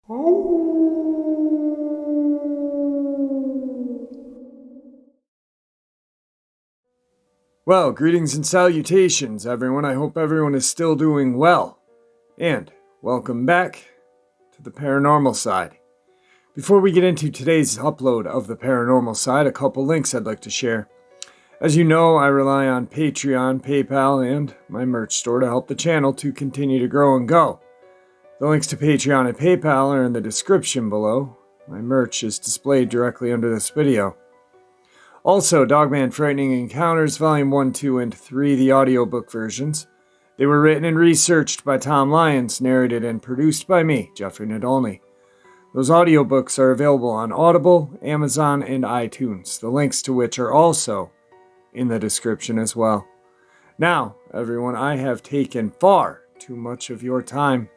Well, greetings and salutations, everyone. I hope everyone is still doing well. And welcome back to the Paranormal Side. Before we get into today's upload of the Paranormal Side, a couple links I'd like to share. As you know, I rely on Patreon, PayPal, and my merch store to help the channel to continue to grow and go. The links to Patreon and PayPal are in the description below. My merch is displayed directly under this video. Also, Dogman Frightening Encounters Volume 1, 2, and 3, the audiobook versions. They were written and researched by Tom Lyons, narrated and produced by me, Jeffrey Nadolny. Those audiobooks are available on Audible, Amazon, and iTunes, the links to which are also in the description as well. Now, everyone, I have taken far too much of your time.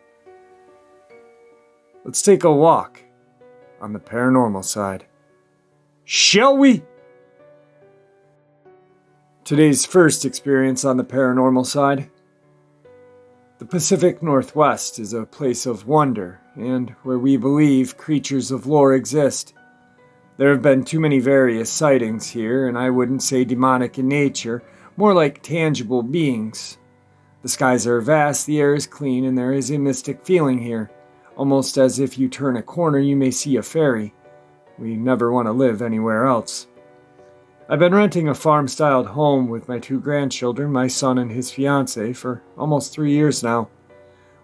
Let's take a walk on the paranormal side. Shall we? Today's first experience on the paranormal side. The Pacific Northwest is a place of wonder and where we believe creatures of lore exist. There have been too many various sightings here, and I wouldn't say demonic in nature, more like tangible beings. The skies are vast, the air is clean, and there is a mystic feeling here, almost as if you turn a corner you may see a fairy. We never want to live anywhere else. I've been renting a farm-styled home with my 2 grandchildren, my son and his fiancée, for almost 3 years now.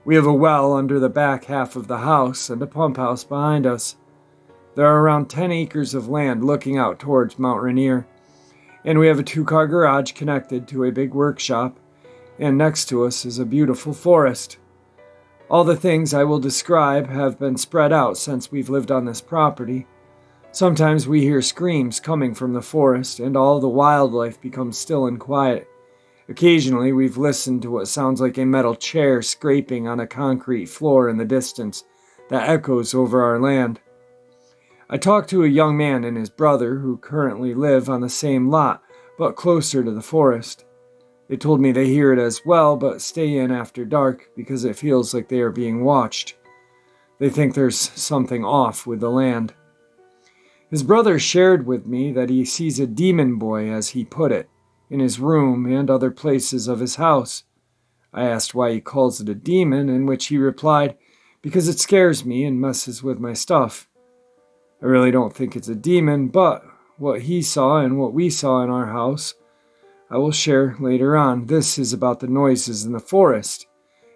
We have a well under the back half of the house and a pump house behind us. There are around 10 acres of land looking out towards Mount Rainier, and we have a 2-car garage connected to a big workshop, and next to us is a beautiful forest. All the things I will describe have been spread out since we've lived on this property. Sometimes we hear screams coming from the forest, and all the wildlife becomes still and quiet. Occasionally, we've listened to what sounds like a metal chair scraping on a concrete floor in the distance that echoes over our land. I talked to a young man and his brother who currently live on the same lot, but closer to the forest. They told me they hear it as well, but stay in after dark because it feels like they are being watched. They think there's something off with the land. His brother shared with me that he sees a demon boy, as he put it, in his room and other places of his house. I asked why he calls it a demon, in which he replied, because it scares me and messes with my stuff. I really don't think it's a demon, but what he saw and what we saw in our house, I will share later on. This is about the noises in the forest,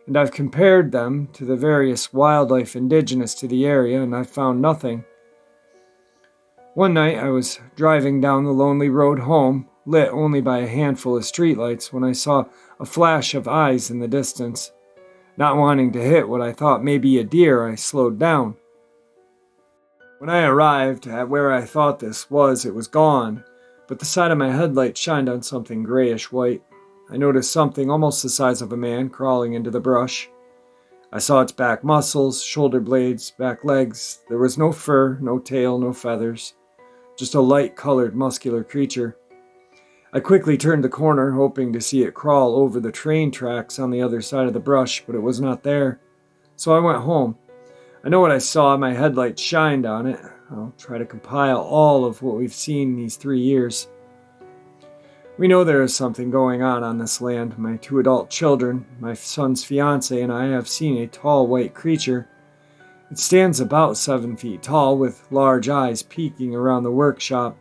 and I've compared them to the various wildlife indigenous to the area, and I've found nothing. One night I was driving down the lonely road home, lit only by a handful of streetlights, when I saw a flash of eyes in the distance. Not wanting to hit what I thought may be a deer, I slowed down. When I arrived at where I thought this was, it was gone, but the side of my headlight shined on something grayish-white. I noticed something almost the size of a man crawling into the brush. I saw its back muscles, shoulder blades, back legs. There was no fur, no tail, no feathers. Just a light-colored, muscular creature. I quickly turned the corner, hoping to see it crawl over the train tracks on the other side of the brush, but it was not there. So I went home. I know what I saw. My headlight shined on it. I'll try to compile all of what we've seen these 3 years. We know there is something going on this land. My 2 adult children, my son's fiancé, and I have seen a tall white creature. It stands about 7 feet tall, with large eyes peeking around the workshop,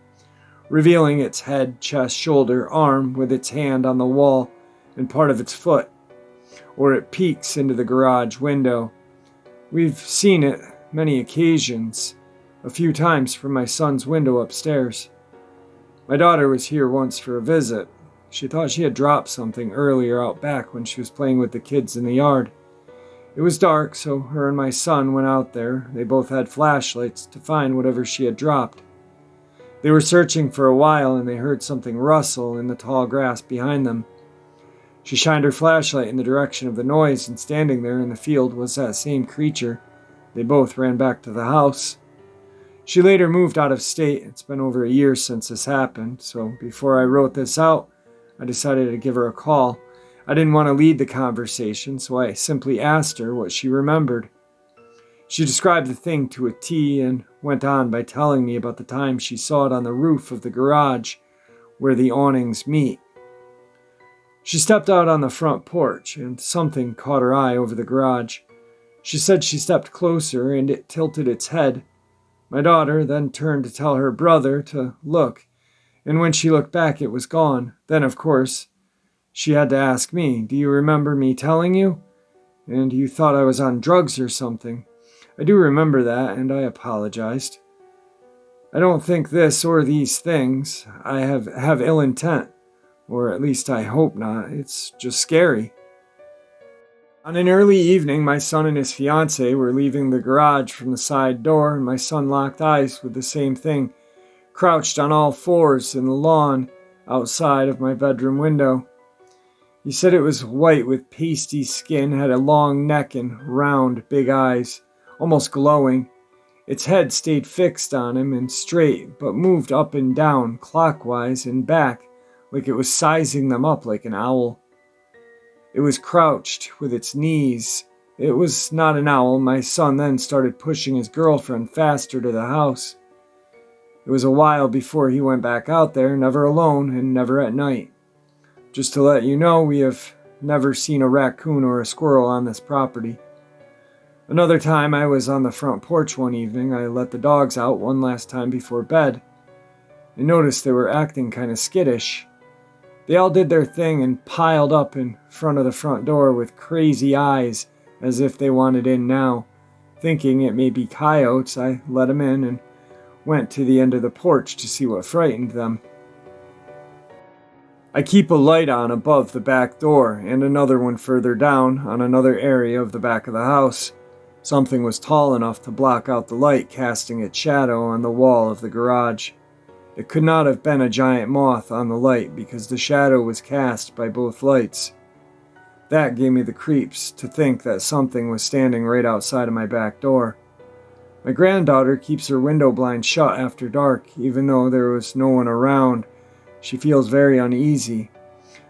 revealing its head, chest, shoulder, arm, with its hand on the wall and part of its foot, or it peeks into the garage window. We've seen it many occasions, a few times from my son's window upstairs. My daughter was here once for a visit. She thought she had dropped something earlier out back when she was playing with the kids in the yard. It was dark, so her and my son went out there. They both had flashlights to find whatever she had dropped. They were searching for a while, and they heard something rustle in the tall grass behind them. She shined her flashlight in the direction of the noise, and standing there in the field was that same creature. They both ran back to the house. She later moved out of state. It's been over a year since this happened, so before I wrote this out, I decided to give her a call. I didn't want to lead the conversation, so I simply asked her what she remembered. She described the thing to a T and went on by telling me about the time she saw it on the roof of the garage where the awnings meet. She stepped out on the front porch and something caught her eye over the garage. She said she stepped closer and it tilted its head. My daughter then turned to tell her brother to look, and when she looked back it was gone. Then, of course, she had to ask me, "Do you remember me telling you? And you thought I was on drugs or something." I do remember that, and I apologized. I don't think this or these things I have ill intent, or at least I hope not. It's just scary. On an early evening, my son and his fiancée were leaving the garage from the side door, and my son locked eyes with the same thing, crouched on all fours in the lawn outside of my bedroom window. He said it was white with pasty skin, had a long neck and round, big eyes, almost glowing. Its head stayed fixed on him and straight, but moved up and down, clockwise and back, like it was sizing them up like an owl. It was crouched with its knees. It was not an owl. My son then started pushing his girlfriend faster to the house. It was a while before he went back out there, never alone and never at night. Just to let you know, we have never seen a raccoon or a squirrel on this property. Another time I was on the front porch one evening. I let the dogs out one last time before bed. I noticed they were acting kind of skittish. They all did their thing and piled up in front of the front door with crazy eyes as if they wanted in now. Thinking it may be coyotes, I let them in and went to the end of the porch to see what frightened them. I keep a light on above the back door and another one further down on another area of the back of the house. Something was tall enough to block out the light, casting its shadow on the wall of the garage. It could not have been a giant moth on the light because the shadow was cast by both lights. That gave me the creeps to think that something was standing right outside of my back door. My granddaughter keeps her window blind shut after dark, even though there was no one around. She feels very uneasy.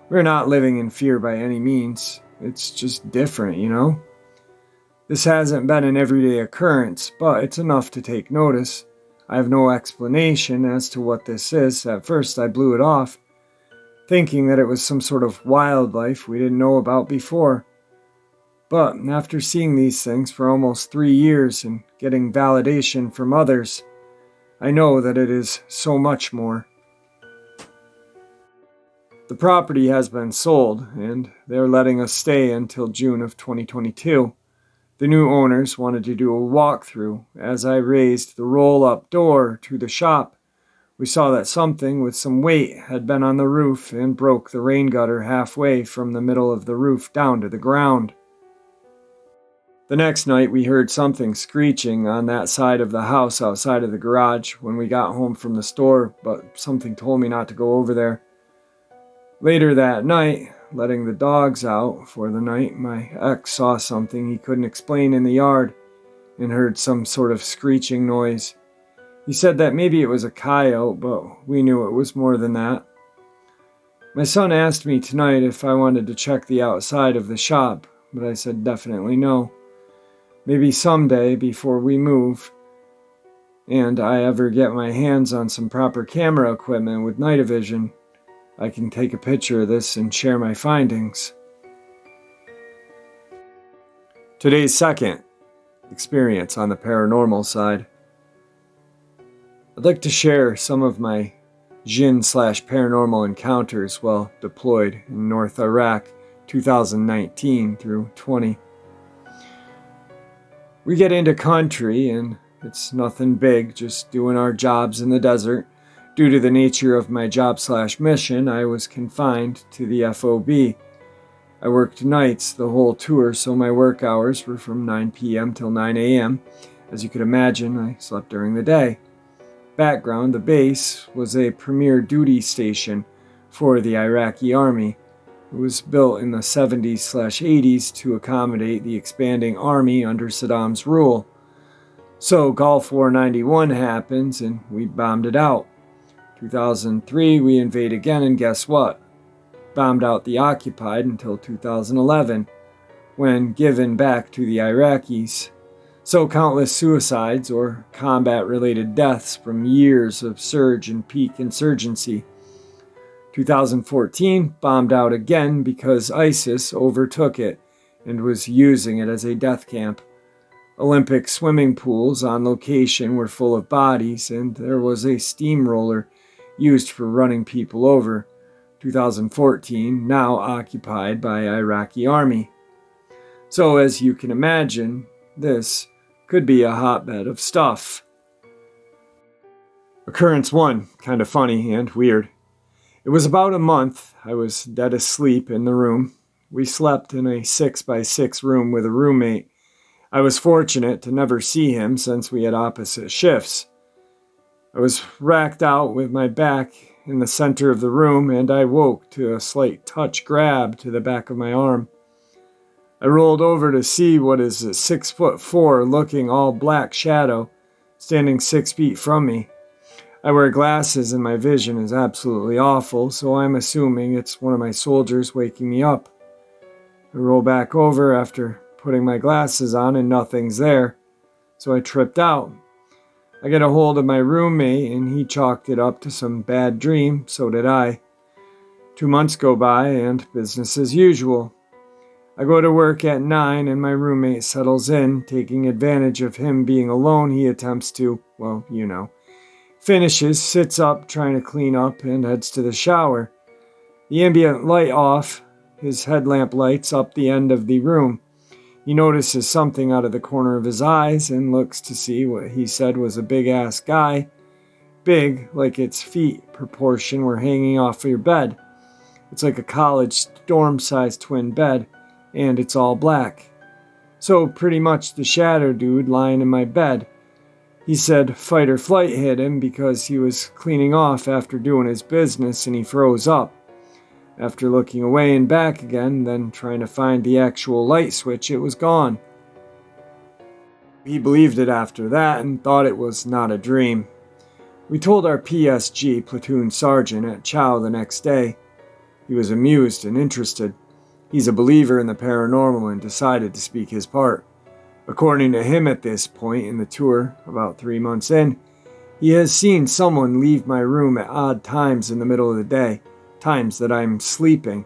We're not living in fear by any means. It's just different, you know? This hasn't been an everyday occurrence, but it's enough to take notice. I have no explanation as to what this is. At first I blew it off, thinking that it was some sort of wildlife we didn't know about before. But after seeing these things for almost 3 years and getting validation from others, I know that it is so much more. The property has been sold, and they're letting us stay until June of 2022. The new owners wanted to do a walkthrough. As I raised the roll-up door to the shop, we saw that something with some weight had been on the roof and broke the rain gutter halfway from the middle of the roof down to the ground. The next night we heard something screeching on that side of the house outside of the garage when we got home from the store, but something told me not to go over there. Later that night, letting the dogs out for the night, my ex saw something he couldn't explain in the yard and heard some sort of screeching noise. He said that maybe it was a coyote, but we knew it was more than that. My son asked me tonight if I wanted to check the outside of the shop, but I said definitely no. Maybe someday before we move and I ever get my hands on some proper camera equipment with night vision, I can take a picture of this and share my findings. Today's second experience on the paranormal side. I'd like to share some of my jinn/paranormal encounters while deployed in North Iraq 2019 through 20. We get into country and it's nothing big, just doing our jobs in the desert. Due to the nature of my job/mission, I was confined to the FOB. I worked nights the whole tour, so my work hours were from 9 p.m. till 9 a.m. As you could imagine, I slept during the day. Background, the base was a premier duty station for the Iraqi army. It was built in the 70s/80s to accommodate the expanding army under Saddam's rule. So Gulf War 91 happens and we bombed it out. 2003 we invade again, and guess what? Bombed out the occupied until 2011, when given back to the Iraqis. So countless suicides or combat-related deaths from years of surge and peak insurgency. 2014 bombed out again because ISIS overtook it and was using it as a death camp. Olympic swimming pools on location were full of bodies, and there was a steamroller used for running people over. 2014, now occupied by Iraqi army. So as you can imagine, this could be a hotbed of stuff. Occurrence 1, kind of funny and weird. It was about a month. I was dead asleep in the room. We slept in a 6x6 room with a roommate. I was fortunate to never see him since we had opposite shifts. I was racked out with my back in the center of the room, and I woke to a slight touch grab to the back of my arm. I rolled over to see what is a 6'4" looking all black shadow standing 6 feet from me. I wear glasses and my vision is absolutely awful, so I'm assuming it's one of my soldiers waking me up. I roll back over after putting my glasses on and nothing's there, so I tripped out. I get a hold of my roommate and he chalked it up to some bad dream, so did I. 2 months go by and business as usual. I go to work at 9 and my roommate settles in. Taking advantage of him being alone, he attempts to, finishes, sits up, trying to clean up, and heads to the shower. The ambient light off, his headlamp lights up the end of the room. He notices something out of the corner of his eyes and looks to see what he said was a big-ass guy. Big, like its feet proportion were hanging off of your bed. It's like a college dorm-sized twin bed, and it's all black. So pretty much the shadow dude lying in my bed. He said fight or flight hit him because he was cleaning off after doing his business and he froze up. After looking away and back again, then trying to find the actual light switch, it was gone. He believed it after that and thought it was not a dream. We told our PSG platoon sergeant at Chow the next day. He was amused and interested. He's a believer in the paranormal and decided to speak his part. According to him at this point in the tour, about 3 months in, he has seen someone leave my room at odd times in the middle of the day, times that I'm sleeping,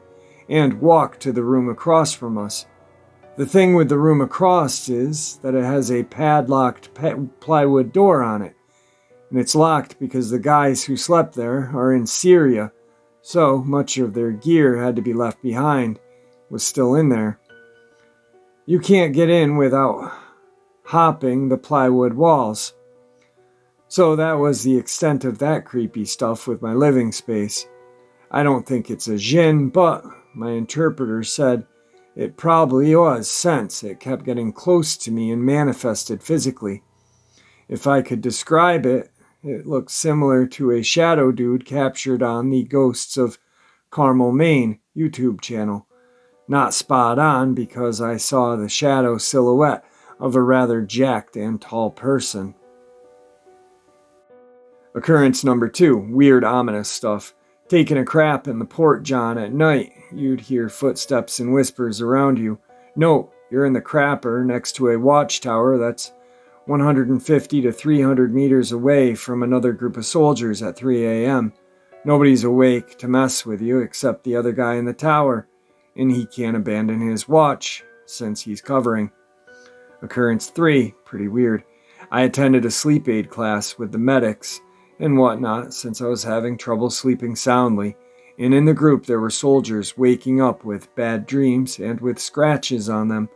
and walk to the room across from us. The thing with the room across is that it has a padlocked plywood door on it, and it's locked because the guys who slept there are in Syria, so much of their gear had to be left behind, was still in there. You can't get in without hopping the plywood walls. So that was the extent of that creepy stuff with my living space. I don't think it's a jinn, but my interpreter said it probably was since it kept getting close to me and manifested physically. If I could describe it, it looked similar to a shadow dude captured on the Ghosts of Carmel, Maine YouTube channel. Not spot on because I saw the shadow silhouette of a rather jacked and tall person. Occurrence number 2, weird ominous stuff. Taking a crap in the port john at night, you'd hear footsteps and whispers around you. Note, you're in the crapper next to a watchtower that's 150 to 300 meters away from another group of soldiers at 3 a.m. Nobody's awake to mess with you except the other guy in the tower, and he can't abandon his watch since he's covering. Occurrence 3, pretty weird. I attended a sleep aid class with the medics and whatnot since I was having trouble sleeping soundly, and in the group there were soldiers waking up with bad dreams and with scratches on them,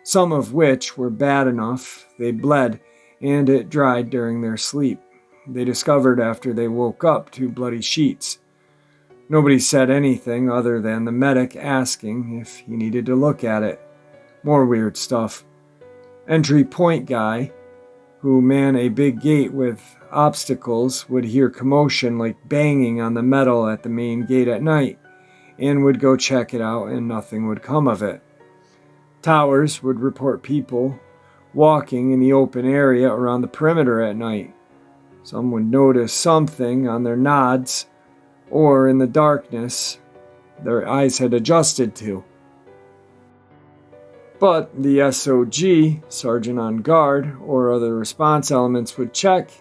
some of which were bad enough they bled and it dried during their sleep. They discovered after they woke up 2 bloody sheets. Nobody said anything other than the medic asking if he needed to look at it. More weird stuff. Entry point guy, who man a big gate with obstacles, would hear commotion like banging on the metal at the main gate at night, and would go check it out and nothing would come of it. Towers would report people walking in the open area around the perimeter at night. Some would notice something on their nods, or in the darkness their eyes had adjusted to. But the SOG, Sergeant on Guard, or other response elements would check.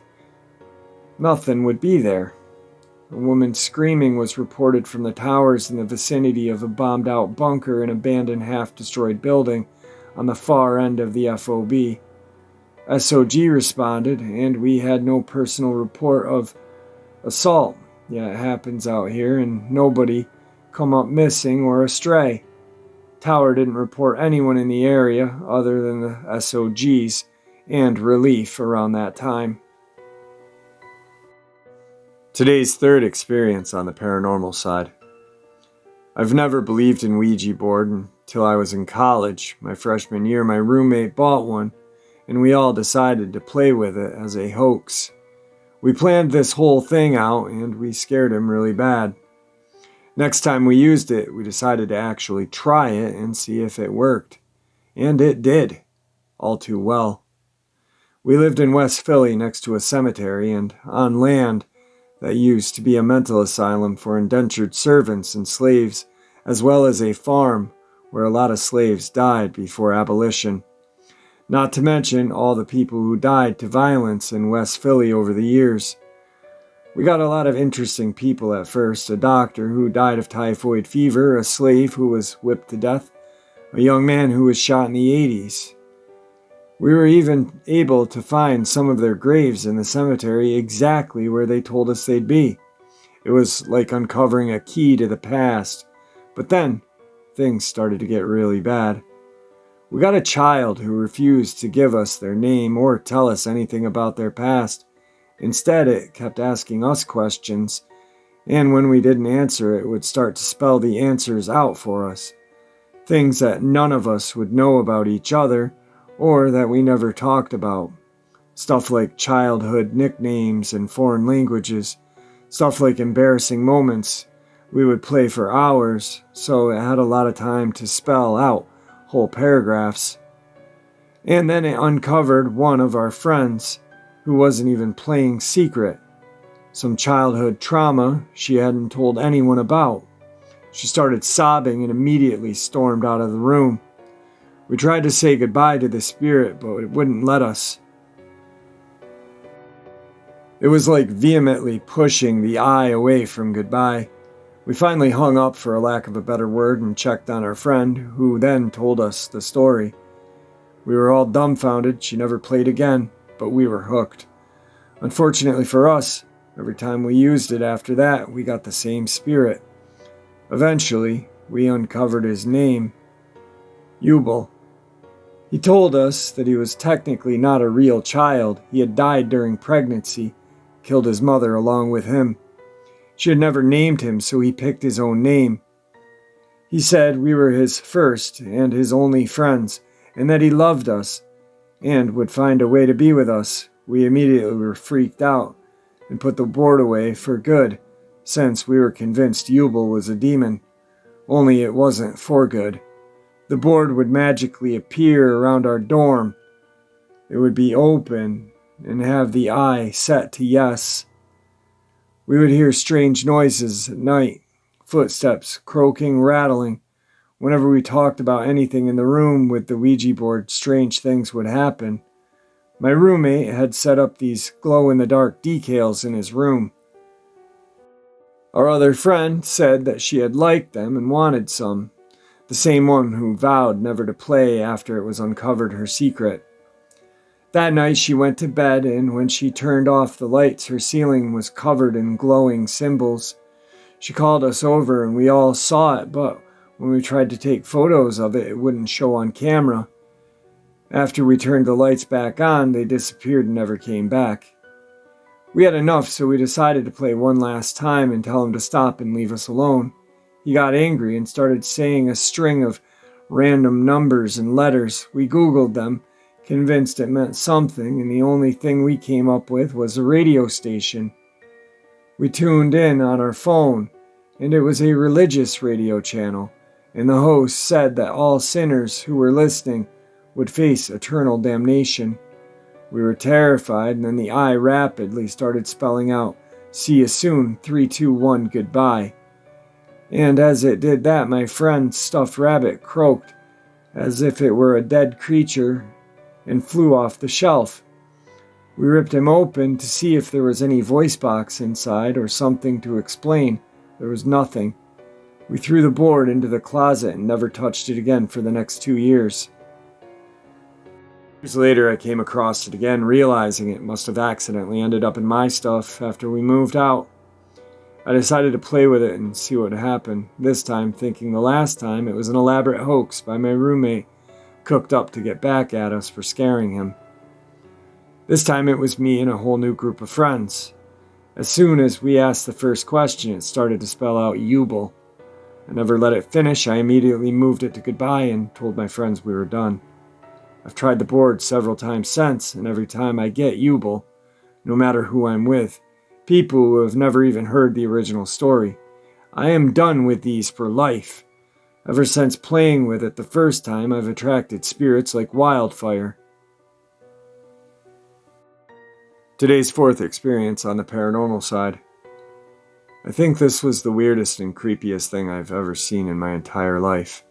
Nothing would be there. A woman screaming was reported from the towers in the vicinity of a bombed-out bunker and abandoned half-destroyed building on the far end of the FOB. SOG responded, and we had no personal report of assault. Yeah, it happens out here, and nobody come up missing or astray. Tower didn't report anyone in the area other than the SOGs and relief around that time. Today's third experience on the paranormal side. I've never believed in Ouija board until I was in college. My freshman year, my roommate bought one, and we all decided to play with it as a hoax. We planned this whole thing out, and we scared him really bad. Next time we used it, we decided to actually try it and see if it worked. And it did, all too well. We lived in West Philly next to a cemetery and on land that used to be a mental asylum for indentured servants and slaves, as well as a farm where a lot of slaves died before abolition. Not to mention all the people who died to violence in West Philly over the years. We got a lot of interesting people at first: a doctor who died of typhoid fever, a slave who was whipped to death, a young man who was shot in the 80s. We were even able to find some of their graves in the cemetery exactly where they told us they'd be. It was like uncovering a key to the past. But then, things started to get really bad. We got a child who refused to give us their name or tell us anything about their past. Instead, it kept asking us questions, and when we didn't answer, it would start to spell the answers out for us. Things that none of us would know about each other, or that we never talked about. Stuff like childhood nicknames and foreign languages. Stuff like embarrassing moments. We would play for hours, so it had a lot of time to spell out whole paragraphs. And then it uncovered one of our friends who wasn't even playing secret. Some childhood trauma she hadn't told anyone about. She started sobbing and immediately stormed out of the room. We tried to say goodbye to the spirit, but it wouldn't let us. It was like vehemently pushing the eye away from goodbye. We finally hung up, for a lack of a better word, and checked on our friend, who then told us the story. We were all dumbfounded. She never played again, but we were hooked. Unfortunately for us, every time we used it after that, we got the same spirit. Eventually, we uncovered his name, Yubel. He told us that he was technically not a real child. He had died during pregnancy, killed his mother along with him. She had never named him, so he picked his own name. He said we were his first and his only friends, and that he loved us and would find a way to be with us. We immediately were freaked out and put the board away for good, since we were convinced Yubel was a demon. Only it wasn't for good. The board would magically appear around our dorm. It would be open and have the eye set to yes. We would hear strange noises at night, footsteps, croaking, rattling. Whenever we talked about anything in the room with the Ouija board, strange things would happen. My roommate had set up these glow-in-the-dark decals in his room. Our other friend said that she had liked them and wanted some. The same one who vowed never to play after it was uncovered her secret. That night she went to bed, and when she turned off the lights, her ceiling was covered in glowing symbols. She called us over and we all saw it, but when we tried to take photos of it, it wouldn't show on camera. After we turned the lights back on, they disappeared and never came back. We had enough, so we decided to play one last time and tell him to stop and leave us alone. He got angry and started saying a string of random numbers and letters. We Googled them, convinced it meant something, and the only thing we came up with was a radio station. We tuned in on our phone, and it was a religious radio channel, and the host said that all sinners who were listening would face eternal damnation. We were terrified, and then the eye rapidly started spelling out, "See you soon, 3, 2, 1, goodbye." And as it did that, my friend's stuffed rabbit croaked, as if it were a dead creature, and flew off the shelf. We ripped him open to see if there was any voice box inside or something to explain. There was nothing. We threw the board into the closet and never touched it again for the next 2 years. Years later, I came across it again, realizing it must have accidentally ended up in my stuff after we moved out. I decided to play with it and see what would happen, this time thinking the last time it was an elaborate hoax by my roommate, cooked up to get back at us for scaring him. This time it was me and a whole new group of friends. As soon as we asked the first question, it started to spell out Jubel. I never let it finish. I immediately moved it to goodbye and told my friends we were done. I've tried the board several times since, and every time I get Jubel, no matter who I'm with, people who have never even heard the original story, I am done with these for life. Ever since playing with it the first time, I've attracted spirits like wildfire. Today's fourth experience on the paranormal side. I think this was the weirdest and creepiest thing I've ever seen in my entire life.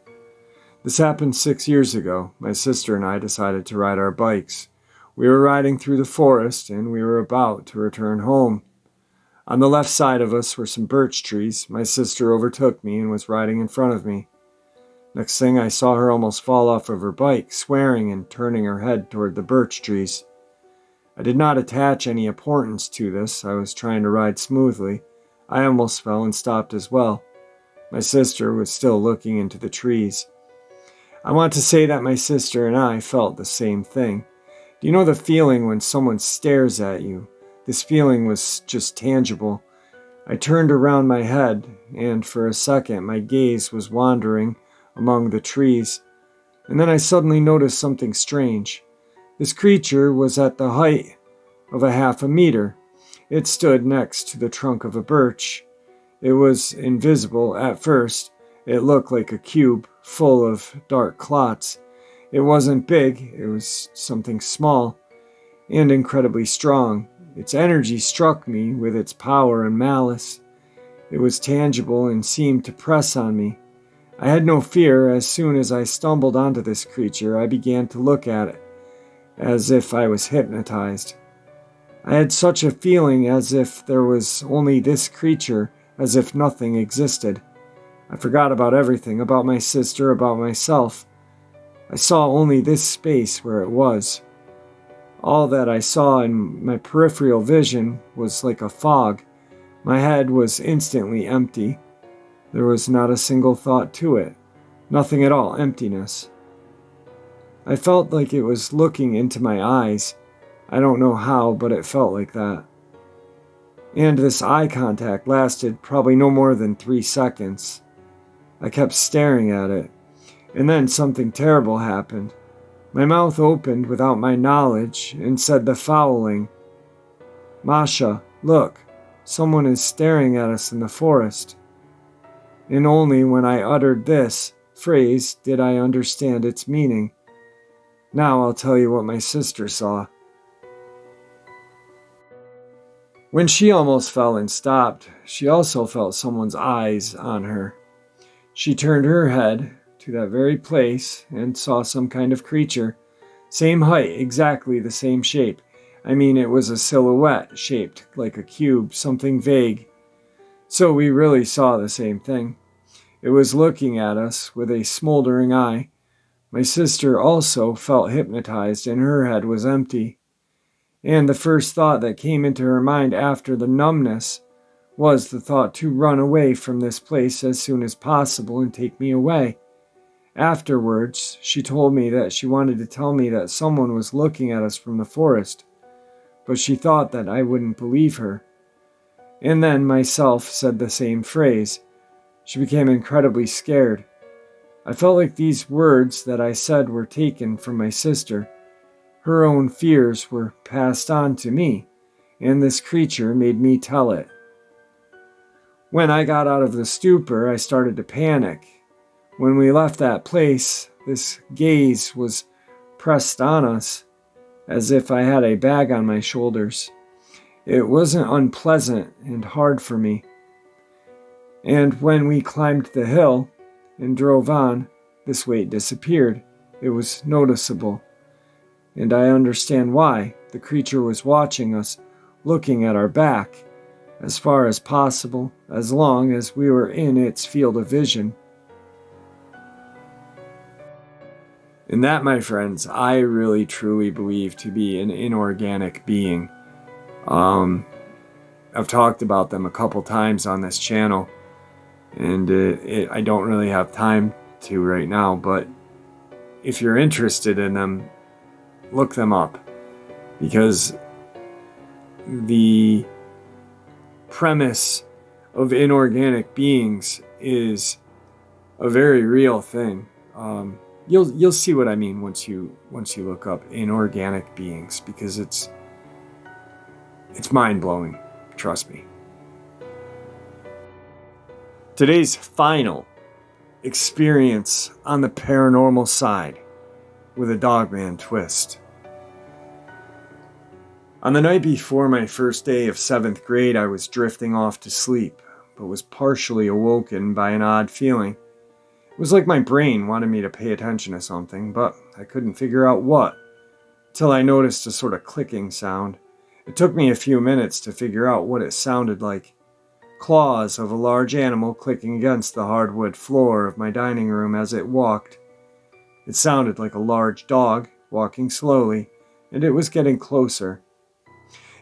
This happened 6 years ago. My sister and I decided to ride our bikes. We were riding through the forest and we were about to return home. On the left side of us were some birch trees. My sister overtook me and was riding in front of me. Next thing I saw her almost fall off of her bike, swearing and turning her head toward the birch trees. I did not attach any importance to this. I was trying to ride smoothly. I almost fell and stopped as well. My sister was still looking into the trees. I want to say that my sister and I felt the same thing. Do you know the feeling when someone stares at you? This feeling was just tangible. I turned around my head, and for a second my gaze was wandering among the trees. And then I suddenly noticed something strange. This creature was at the height of a half a meter. It stood next to the trunk of a birch. It was invisible at first. It looked like a cube full of dark clots. It wasn't big, it was something small and incredibly strong. Its energy struck me with its power and malice. It was tangible and seemed to press on me. I had no fear. As soon as I stumbled onto this creature, I began to look at it, as if I was hypnotized. I had such a feeling as if there was only this creature, as if nothing existed. I forgot about everything, about my sister, about myself. I saw only this space where it was. All that I saw in my peripheral vision was like a fog. My head was instantly empty. There was not a single thought to it. Nothing at all, emptiness. I felt like it was looking into my eyes. I don't know how, but it felt like that. And this eye contact lasted probably no more than 3 seconds. I kept staring at it, and then something terrible happened. My mouth opened without my knowledge and said the following: "Masha, look, someone is staring at us in the forest." And only when I uttered this phrase did I understand its meaning. Now I'll tell you what my sister saw. When she almost fell and stopped, she also felt someone's eyes on her. She turned her head to that very place and saw some kind of creature. Same height, exactly the same shape. I mean, it was a silhouette shaped like a cube, something vague. So we really saw the same thing. It was looking at us with a smoldering eye. My sister also felt hypnotized and her head was empty. And the first thought that came into her mind after the numbness was the thought to run away from this place as soon as possible and take me away. Afterwards, she told me that she wanted to tell me that someone was looking at us from the forest, but she thought that I wouldn't believe her. And then myself said the same phrase. She became incredibly scared. I felt like these words that I said were taken from my sister. Her own fears were passed on to me, and this creature made me tell it. When I got out of the stupor, I started to panic. When we left that place, this gaze was pressed on us, as if I had a bag on my shoulders. It wasn't unpleasant and hard for me. And when we climbed the hill and drove on, this weight disappeared. It was noticeable, and I understand why. The creature was watching us, looking at our back, as far as possible, as long as we were in its field of vision. And that, my friends, I really truly believe to be an inorganic being. I've talked about them a couple times on this channel, and I don't really have time to right now, but if you're interested in them, look them up, because the premise of inorganic beings is a very real thing. You'll see what I mean once you look up inorganic beings, because it's mind-blowing, trust me. Today's final experience on the paranormal side with a Dogman twist. On the night before my first day of 7th grade, I was drifting off to sleep, but was partially awoken by an odd feeling. It was like my brain wanted me to pay attention to something, but I couldn't figure out what, till I noticed a sort of clicking sound. It took me a few minutes to figure out what it sounded like. Claws of a large animal clicking against the hardwood floor of my dining room as it walked. It sounded like a large dog, walking slowly, and it was getting closer.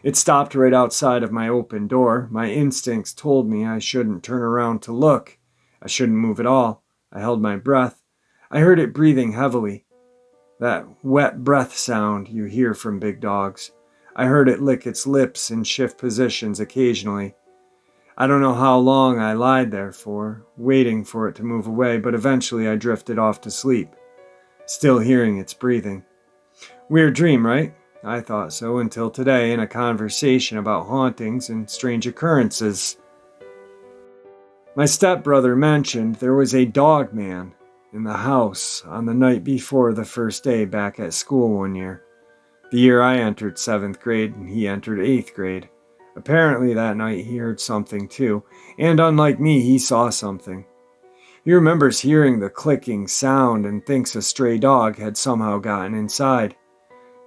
It stopped right outside of my open door. My instincts told me I shouldn't turn around to look. I shouldn't move at all. I held my breath. I heard it breathing heavily. That wet breath sound you hear from big dogs. I heard it lick its lips and shift positions occasionally. I don't know how long I lied there for, waiting for it to move away, but eventually I drifted off to sleep, still hearing its breathing. Weird dream, right? I thought so until today in a conversation about hauntings and strange occurrences. My stepbrother mentioned there was a Dogman in the house on the night before the first day back at school one year. The year I entered 7th grade and he entered 8th grade. Apparently that night he heard something too, and unlike me, he saw something. He remembers hearing the clicking sound and thinks a stray dog had somehow gotten inside.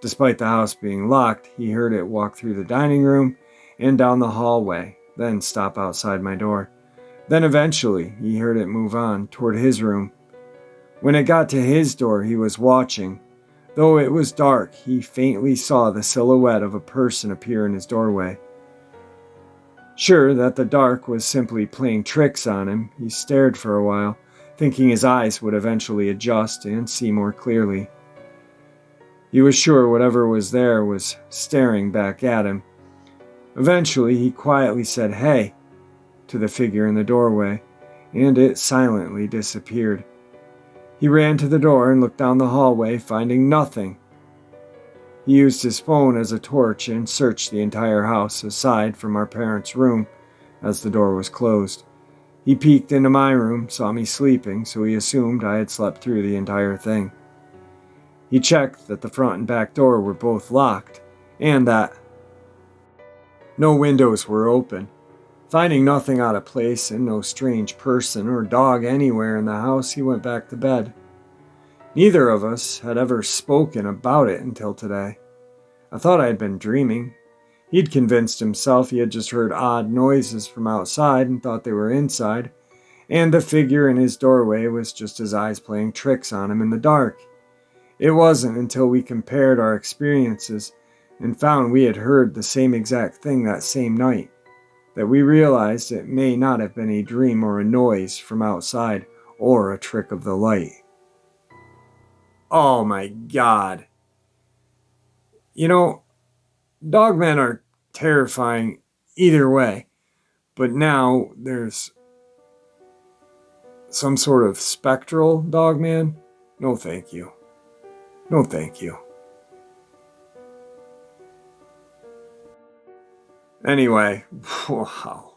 Despite the house being locked, he heard it walk through the dining room and down the hallway, then stop outside my door. Then eventually, he heard it move on toward his room. When it got to his door, he was watching. Though it was dark, he faintly saw the silhouette of a person appear in his doorway. Sure that the dark was simply playing tricks on him, he stared for a while, thinking his eyes would eventually adjust and see more clearly. He was sure whatever was there was staring back at him. Eventually, he quietly said, "Hey," to the figure in the doorway, and it silently disappeared. He ran to the door and looked down the hallway, finding nothing. He used his phone as a torch and searched the entire house, aside from our parents' room, as the door was closed. He peeked into my room, saw me sleeping, so he assumed I had slept through the entire thing. He checked that the front and back door were both locked, and that no windows were open. Finding nothing out of place and no strange person or dog anywhere in the house, he went back to bed. Neither of us had ever spoken about it until today. I thought I had been dreaming. He'd convinced himself he had just heard odd noises from outside and thought they were inside, and the figure in his doorway was just his eyes playing tricks on him in the dark. It wasn't until we compared our experiences and found we had heard the same exact thing that same night that we realized it may not have been a dream or a noise from outside or a trick of the light. Oh my God. You know, dogmen are terrifying either way, but now there's some sort of spectral dogman. No thank you. No thank you. Anyway, wow.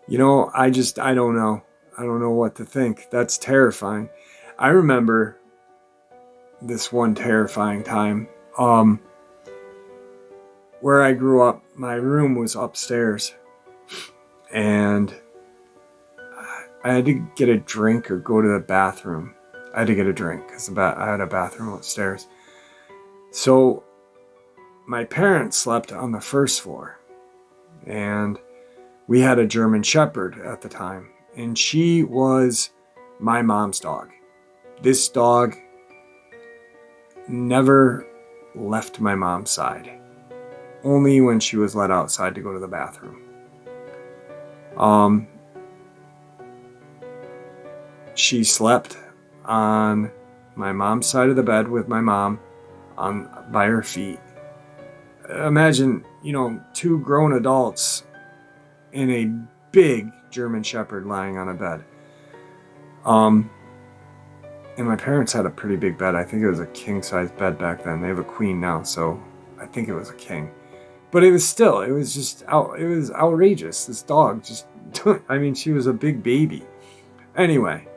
You know, I don't know. I don't know what to think. That's terrifying. I remember this one terrifying time. Where I grew up, my room was upstairs. And I had to get a drink or go to the bathroom. I had to get a drink because I had a bathroom upstairs. So my parents slept on the first floor, and we had a German Shepherd at the time, and she was my mom's dog. This dog never left my mom's side, only when she was let outside to go to the bathroom. She slept on my mom's side of the bed with my mom by her feet. Imagine, two grown adults and a big German Shepherd lying on a bed. And my parents had a pretty big bed. I think it was a king-size bed back then. They have a queen now, so I think it was a king. But it was outrageous. This dog just, she was a big baby. Anyway,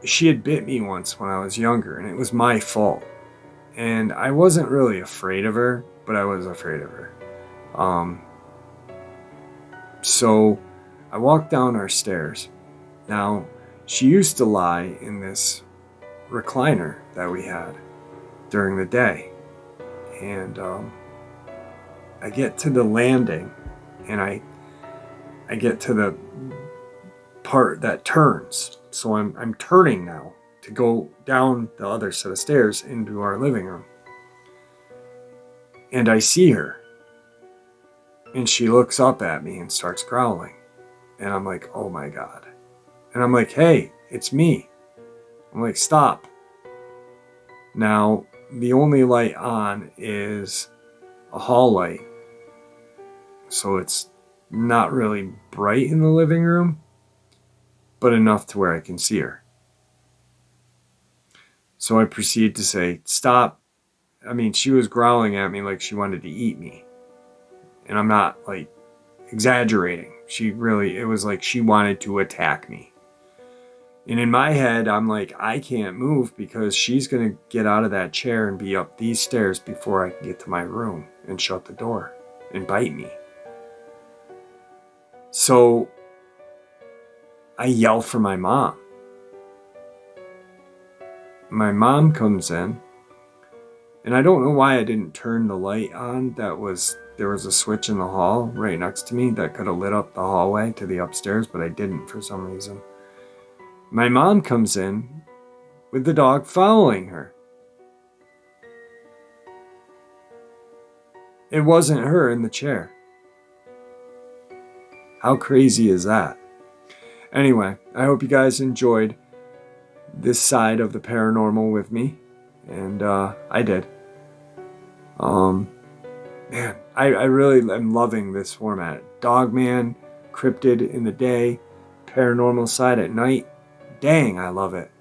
she had bit me once when I was younger, and it was my fault. And I wasn't really afraid of her, but I was afraid of her. So I walked down our stairs. Now, she used to lie in this recliner that we had during the day. And I get to the landing, and I get to the part that turns. So I'm turning now to go down the other set of stairs into our living room. And I see her. And she looks up at me and starts growling. And I'm like, oh my God. And I'm like, hey, it's me. I'm like, stop. Now, the only light on is a hall light. So it's not really bright in the living room, but enough to where I can see her. So I proceed to say, stop. She was growling at me like she wanted to eat me. And I'm not exaggerating. It was like she wanted to attack me. And in my head, I'm like, I can't move because she's going to get out of that chair and be up these stairs before I can get to my room and shut the door and bite me. So I yell for my mom. My mom comes in, and I don't know why I didn't turn the light on. There was a switch in the hall right next to me that could have lit up the hallway to the upstairs, but I didn't for some reason. My mom comes in with the dog following her. It wasn't her in the chair. How crazy is that? Anyway, I hope you guys enjoyed this side of the paranormal with me. And I did. Man, I really am loving this format. Dogman, cryptid in the day, paranormal side at night. Dang, I love it.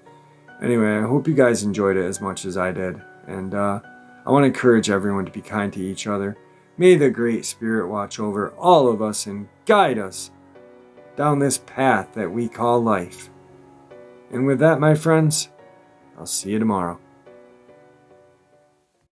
Anyway, I hope you guys enjoyed it as much as I did. And I want to encourage everyone to be kind to each other. May the Great Spirit watch over all of us and guide us down this path that we call life. And with that, my friends, I'll see you tomorrow.